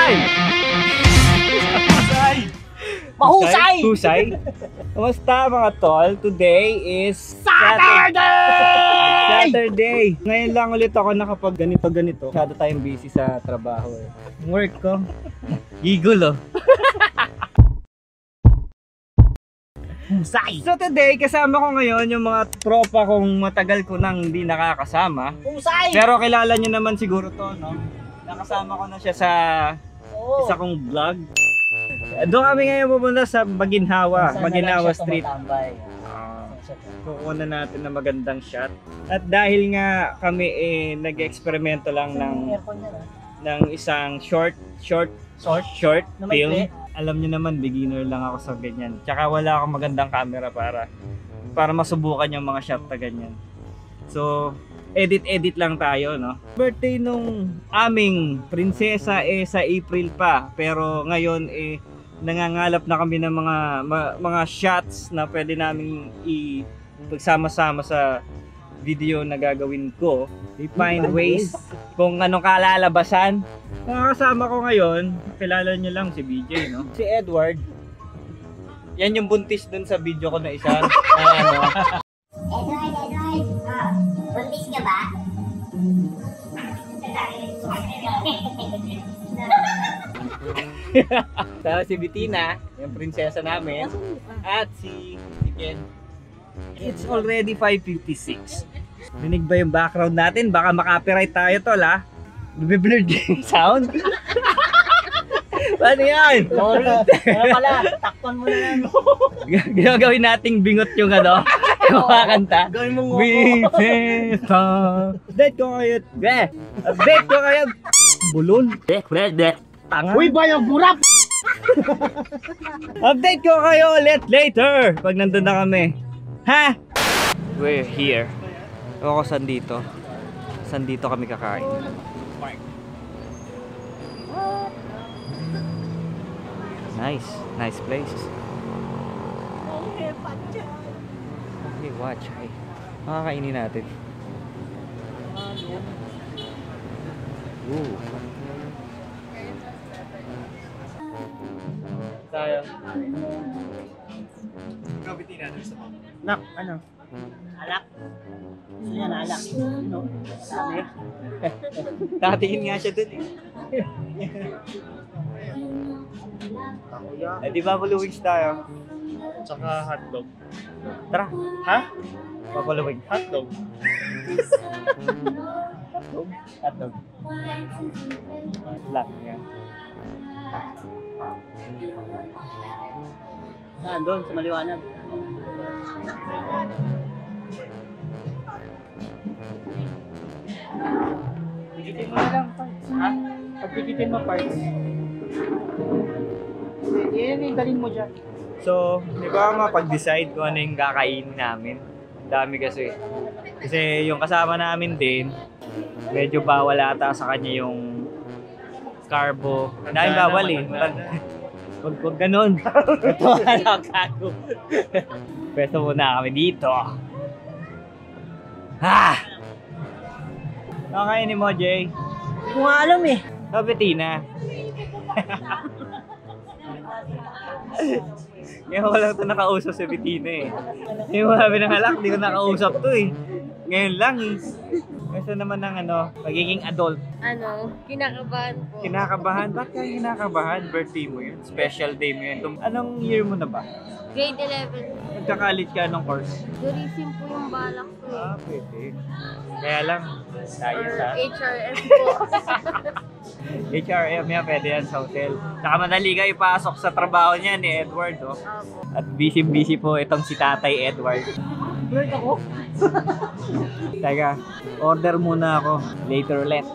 Mahusay! Mahusay! Mahusay! Husay? Kumusta mga tol? Today is Saturday! Ngayon lang ulit ako nakapag ganito. Masyado tayong busy sa trabaho eh. Work ko. Gigol oh. Husay! So today, kasama ko ngayon yung mga tropa kong matagal ko nang hindi nakakasama. Husay! Pero kilala nyo naman siguro to, no? Nakasama ko na siya sa isa kong vlog. Doon kami ngayon pupunta sa Maginhawa, Maginhawa Street. Kukuha na natin na magandang shot. At dahil nga kami nag-eksperimento lang ng isang short film. Alam niyo naman, beginner lang ako sa ganyan. Tsaka wala akong magandang camera para masubukan yung mga shot na ganyan. So, edit lang tayo, no? Birthday nung aming prinsesa sa April pa. Pero ngayon nangangalap na kami ng mga shots na pwede naming ipagsama-sama sa video na gagawin ko. We find ways kung anong kalalabasan. Kasama ko ngayon, kilala nyo lang si BJ, no? Si Edward. Yan yung buntis dun sa video ko na isa. Edward, buntis ka ba? Tapos si Bettina, yung prinsesa namin. At si Ken. It's already 5:56. Rinig ba yung background natin? Baka makapiright tayo tol ha? Blurred yung sound? Paano yan? Sorry. Kaya pala, takpan mo na yan. Ginagawin nating bingot yung ano? Yung kakanta. Gawin mo Prinsesa. Update ko kayo. Update ko kayo. Bulon. Tanga. Uy, bayang burap! Update ko kayo ulit later. Pag nandun na kami. Ha? We're here. Ewan ko saan dito. Saan dito kami kakain. Nice place. Okay, watch. Ay, makakainin natin. Ooh. Tayo. Gravity natin sa mga. Nak, ano? Alak? Gusto niya na alak. Ano? Sabi? Nakatingin nga siya dun eh. Eh di Buffalo Wings tayo. Tsaka hotdog. Tara. Ha? Buffalo Wings. Hotdog. Hotdog. Lang yan. Saan? Doon, sa maliwanag. Pigitin mo na lang, parts. Ha? Pag pigitin mo, parts. Yan yung dalhin mo dyan. So, di ba mapag-decide kung ano yung kakainin namin? Ang dami kasi. Kasi yung kasama namin din, medyo bawal ata sa kanya yung carbo. Dahil bawal eh. Huwag ganun. Ito ang kago. Pwesto muna kami dito. Ha! Kakainin mo, Jay? Hindi ko nga alam eh. Bettina. Ngayon ko lang ito nakausap si Bettina eh. Yung mga binangalak, di ko nakausap to eh. Ngayon lang eh. Kasi naman ng pagiging adult. Kinakabahan po. Kinakabahan? Ba't ka kinakabahan? Birthday mo yun? Special day mo yun? Anong year mo na ba? Grade 11. Magka-college ka, anong course? Tourism po yung balak ko eh. Pwede. Kaya lang, tayo Or sa HRM po. HRM yan, pwede yan sa hotel. Saka madali ka ipasok sa trabaho niya ni Edward, oh. At busy po itong si Tatay Edward. Bird ako? Teka, order muna ako. Later ulit.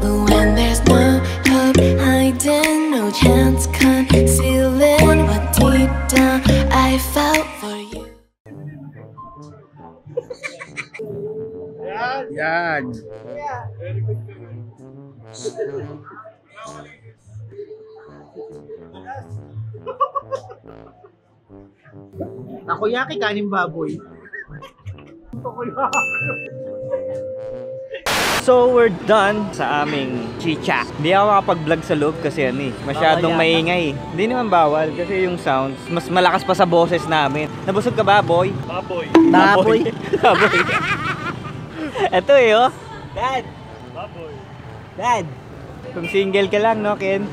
But when there's no hope hiding, no chance concealing what deep down I felt for you. Yan. Takoyaki, kanin baboy. So we're done sa aming chicha. Hindi ako makapag-vlog sa loob kasi masyadong maingay. Hindi naman bawal kasi yung sounds mas malakas pa sa boses namin. Nabusog ka ba, boy? Baboy. Baboy. Baboy. Ito oh. Dad. Baboy. Dad. Kung single ka lang, no, Ken?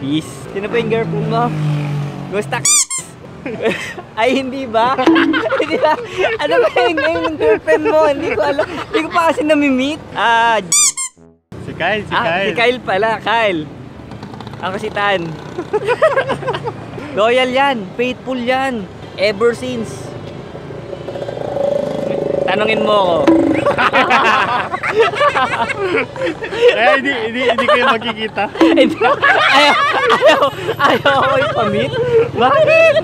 Peace. Sino ba yung girlfriend mo? Gusta ay, hindi ba? Hindi ba? Ano ba yung name ng girlfriend mo? Hindi ko alam. Hindi ko pa kasi nami-meet. Si Kyle, Si Kyle pala. Kyle. Ako si Tan. Loyal yan. Faithful yan. Ever since. Tanungin mo ako. Eh, hindi kayo magkikita. Ayaw ako ipamit. Bakit?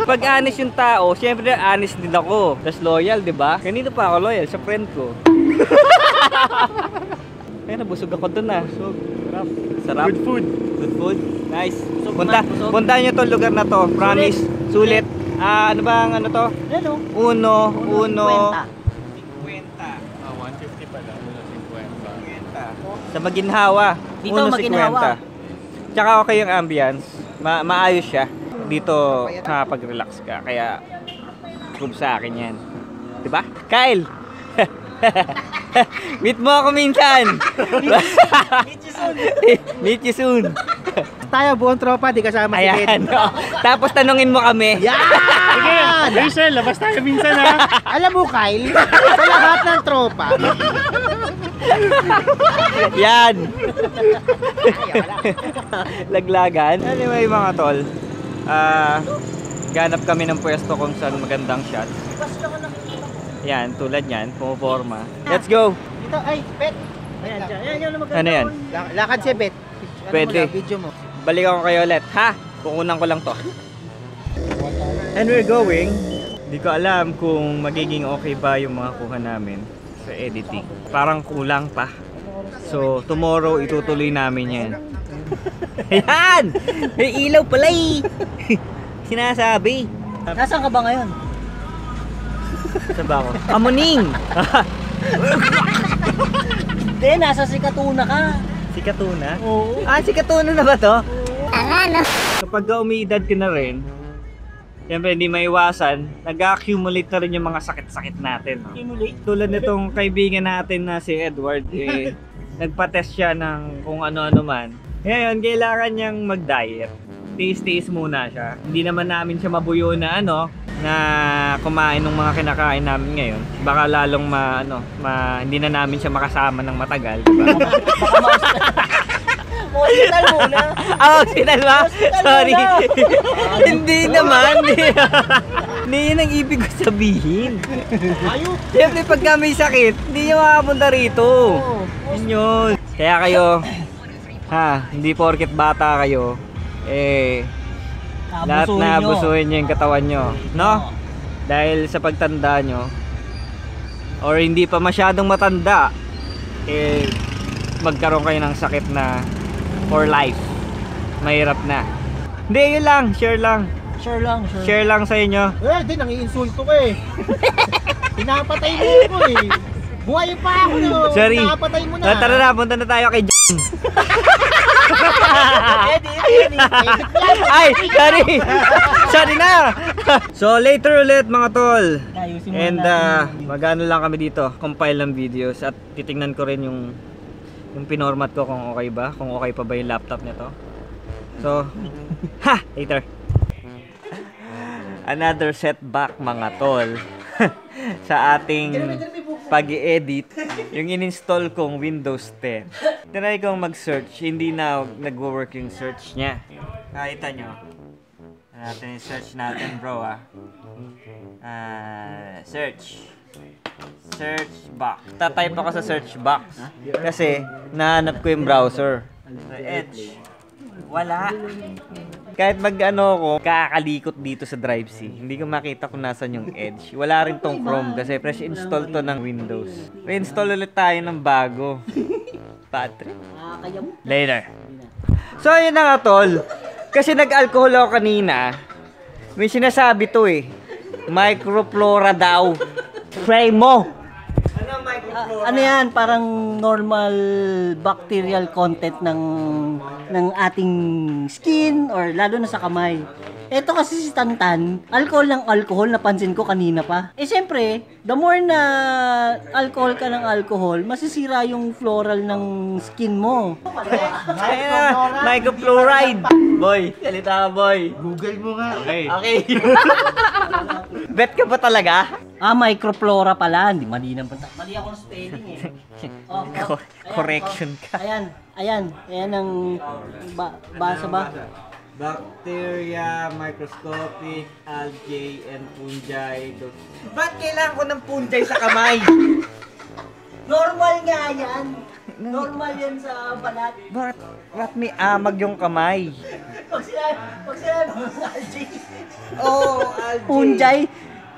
Pag honest yung tao, syempre honest din ako. Tapos loyal, di ba? Kanino pa ako loyal? Sa friend ko. Kaya nabusog ako dun ah. Sarap. Sarap. Good food. Good food. Nice. Busog Punta, man, busog. punta nyo to lugar na to. Promise. Sulit. Ano ba ang ano to? Ano? Uno. 150 pala. 50. Sa Maginhawa. Dito, Maginhawa. 50. Tsaka okay yung ambience. Maayos siya. Dito nakapag-relax ka. Kaya prove sa akin yan. Diba? Kyle! Meet mo ako minsan! Meet you soon. Meet you soon! Tayo buong tropa, di kasama si Ted. Ayan. Tapos tanungin mo kami. Yan! Rachel, labas tayo minsan ha. Alam mo, Kyle, sa lahat ng tropa, Yan! Laglagan. Anyway mga tol, ganap kami ng pwesto kung saan magandang shots. Yan, tulad yan, pumuporma. Let's go! Dito, ay, Bet. Ayan, yan maganda. Ano yan? Lakad si Bet. Pwede. Video mo. Balik ako kayo ulit. Ha? Kukunan ko lang to. And we're going. Hindi ko alam kung magiging okay ba yung mga kuha namin sa editing. Parang kulang pa. So, tomorrow itutuloy namin yan. Ayan! May ilaw pala eh! Sinasabi. Nasaan ka ba ngayon? Saan ba ako? Amuning! Hindi, nasa Sikatuna ka. Si Katuna? Oo. Si Katuna na ba to? Tama, no? Kapag umiidad ka na rin, siyempre hindi maiwasan, nag-accumulate na rin yung mga sakit-sakit natin. No? Tulad nitong kaibigan natin na si Edward, nagpa-test siya ng kung ano-ano man. Ngayon, kailangan niyang mag-diet. Tiis-tiis muna siya. Hindi naman namin siya mabuyo na na kumain ng mga kinakain namin ngayon. Baka lalong hindi na namin siya makasama ng matagal, diba? Hospital muna. Hospital ba? Sorry. Hindi naman. Hindi yun ang ibig ko sabihin. Ayun. Siyempre pagka may sakit, hindi nyo makapunta rito. Yun yun. Kaya kayo, hindi porket bata kayo, lahat na abusuhin nyo yung katawan nyo. No? Dahil sa pagtanda nyo, or hindi pa masyadong matanda, magkaroon kayo ng sakit na for life. Mahirap na. Hindi, yun lang. Share lang. Sure lang. Share lang sa inyo. Di, nangiinsulto ka eh. Pinapatay mo ko eh. Buhay pa ako no. Sorry. Pinapatay mo na. Tara na, punta na tayo kay John. Ay, sorry. Sorry na. So, later ulit mga tol. And mag-ano lang kami dito. Compile ng videos at titingnan ko rin yung pinormat ko kung okay ba. Kung okay pa ba yung laptop nito. So, later. Another setback mga tol. Sa ating pag-i-edit, yung in-install kong Windows 10. Tinry kong mag-search, hindi na nagwo-work yung search niya. Nakita nyo. Natin yung search natin bro search box. Tatype ako sa search box. Kasi nahanap ko yung browser. Sa Edge. Wala. Kahit mag-ano ko, kakalikot dito sa Drive C. Hindi ko makita kung nasan yung Edge. Wala rin tong Chrome kasi fresh install to ng Windows. Reinstall ulit tayo ng bago. Patrick. Later. So yun na nga tol. Kasi nag-alcohol ako kanina. May sinasabi to eh. Microflora daw. Try mo. Ano microflora? Ano yan? Parang normal bacterial content ng ating skin or lalo na sa kamay. Ito kasi si Tantan, alcohol ng alcohol, napansin ko kanina pa. Eh siyempre, the more na alcohol ka ng alcohol, masisira yung floral ng skin mo. Microfluoride. Boy, salita ka boy. Google mo nga. Okay. Okay. Bet ka ba talaga? Microflora pala. Hindi, mali ako ng spelling eh. Oh, Correction ka. Ayan ang basa ba? Bacteria, microscopic, algae, and fungi. Ba't kailangan ko ng fungi sa kamay? Normal nga yan. Normal yan sa balat. Ba't may amag yung kamay? Pag sinabi mo algae. Oh, algae. Fungi.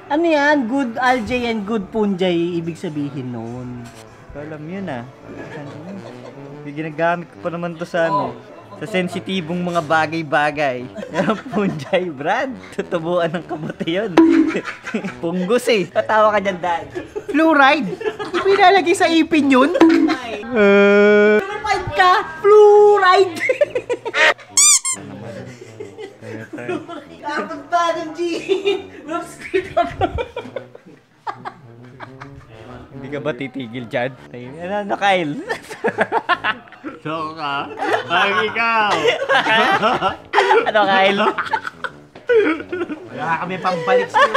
Ano yan? Good algae and good fungi. Ibig sabihin nun. Alam yun ah. Ginagamit ko pa naman to sa ano. Sa sensitibong mga bagay-bagay. Yung fungi, Brad. Tutubuan ng kamote yun. Punggos eh. Patawa ka dyan, Dad. Fluoride? Ipinalagay sa ipin yun? Fluoride ka! Fluoride! Dapat ba ng G? Hindi ka ba titigil dyan? Ano, Kyle? So ka? Ang ikaw! Ano, Kyle? Wala kami pambalik sa'yo.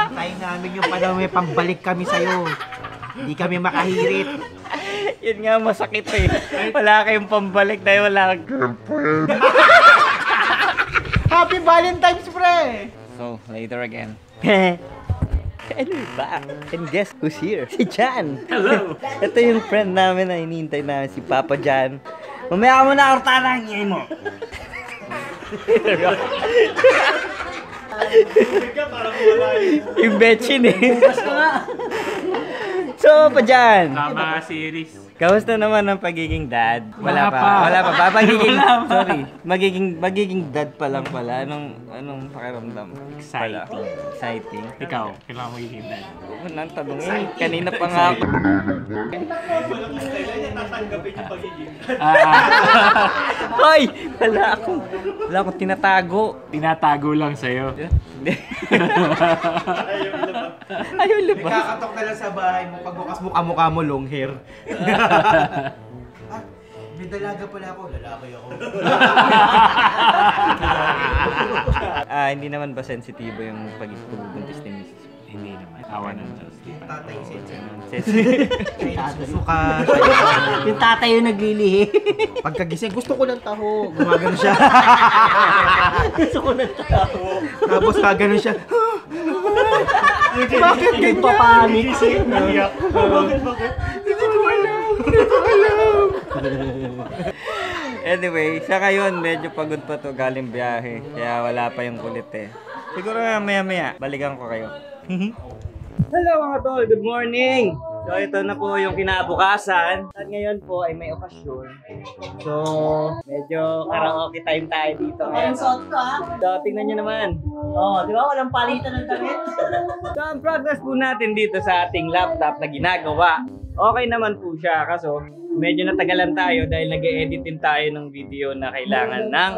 Tayo namin yung panahon may pambalik kami sa'yo. Hindi kami makahirit. Yun nga masakit eh. Wala kayong pambalik dahil wala kang girlfriend. Happy Valentine's, pre! So, later again. Ano ba? And guess who's here? Si Jan! Hello! Ito yung friend namin na hinihintay namin, si Papa Jan. Mamaya ka muna kartana ang ingay mo! Yung betchin eh. So, Papa Jan! Tama series. Kamusta naman ang pagiging dad? Wala pa. Magiging dad pa lang pala. Anong pakiramdam? Exciting. Ikaw, kailangan mo ihindan. Nang tanongin. Kanina pa nga ako. Hoy! Wala akong tinatago. Tinatago lang sa'yo. Ayaw liba. Kakatok na lang sa bahay mo, pagbukas mo kamukha mo long hair. May dalaga pala ako, lalaki ako. Hindi naman ba sensitibo yung pagbubuntis ni Mrs. Hindi naman. Awa ng Diyos. Tatay Sensitive. susuka. Yung tatay yung naglilihi. Pagkagising, gusto ko ng taho. Gumagano siya. Gusto ko ng taho. Tapos kagano siya. Bakit ganyan? Papanik. Bakit? Anyway, siya ngayon medyo pagod pa to galing biyahe. Kaya wala pa yung kulit eh. Siguro maya-maya, balikan ko kayo. Hello mga tol, good morning! So ito na po yung kinabukasan. At ngayon po ay may okasyon. So, medyo karaoke time tayo dito ngayon. So, tingnan nyo naman. Di ba? Walang palitan ng damit. So, ang progress po natin dito sa ating laptop na ginagawa, okay naman po siya. Kaso, medyo natagalan tayo dahil nag-e-edit din tayo ng video na kailangan ng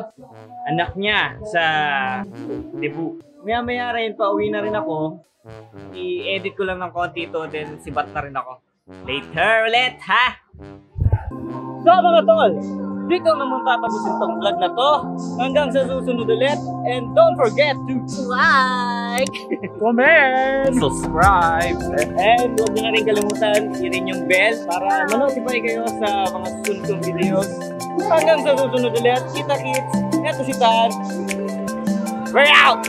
anak niya sa debut. Maya-maya rin, pauwi na rin ako. I-edit ko lang ng konti ito, then sibat na rin ako. Later ulit, ha? So mga tol, dito naman tatapusin tong vlog na to. Hanggang sa susunod ulit. And don't forget to like, comment, subscribe, and huwag nyo na rin kalimutan i-ring yung bell para ma-notify kayo sa mga susunod videos. Hanggang sa susunod ulit, kita-kits, eto si Tan. We're out!